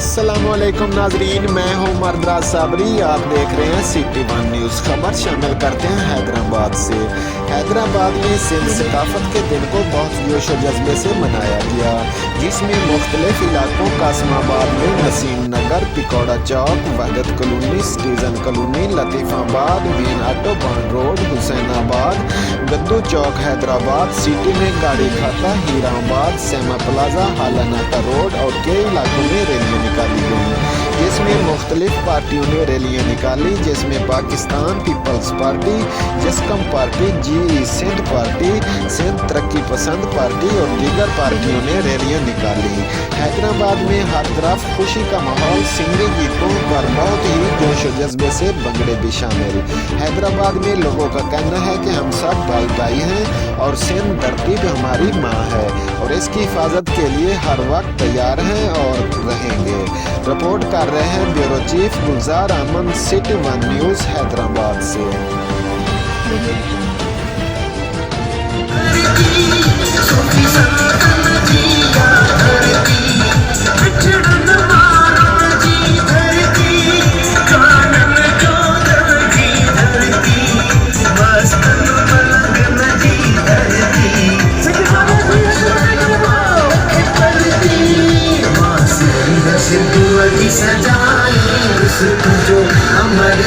अस्सलामुअलैकुम नाजरीन, मैं हूं मर्दराज साबरी। आप देख रहे हैं सिटी वन न्यूज़। खबर शामिल करते हैं हैदराबाद से। हैदराबाद में सिंध सकाफत के दिन को बहुत जोश और जज्बे से मनाया गया, जिसमें मुख्तलिफ इलाकों कासमाबाद में Naseem Nagar, Pakora Chowk, Wahdat colony, citizen colony, Latifabad, main autobahn road, Hussainabad, Gaddu Chowk, Hyderabad city में गाड़ी खाता, हीराबाद, सेमा प्लाजा, हालानाका रोड और कई इलाकों में रैलियाँ निकाली गई, जिसमें मुख्तलिफ पार्टियों ने रैलियाँ निकाली, जिसमें पाकिस्तान पीपल्स पार्टी, जस्कम पार्टी, जी सिंध पार्टी, सिंध तरक्की पसंद पार्टी और दीगर पार्टियों ने रैलियाँ निकाली। हैदराबाद में हर तरफ खुशी का माहौल, सिंधी गीतों पर बहुत ही जोश और जज्बे से भंगड़े भी शामिल। हैदराबाद में लोगों का कहना है कि हम सब भाई भाई हैं और सिंध धरती भी हमारी माँ है और इसकी हिफाजत के लिए हर वक्त तैयार हैं और रहेंगे। रिपोर्ट कर रहे हैं bureau chief Gulzar Ahmed, city one news Hyderabad से। सजाए जो अमर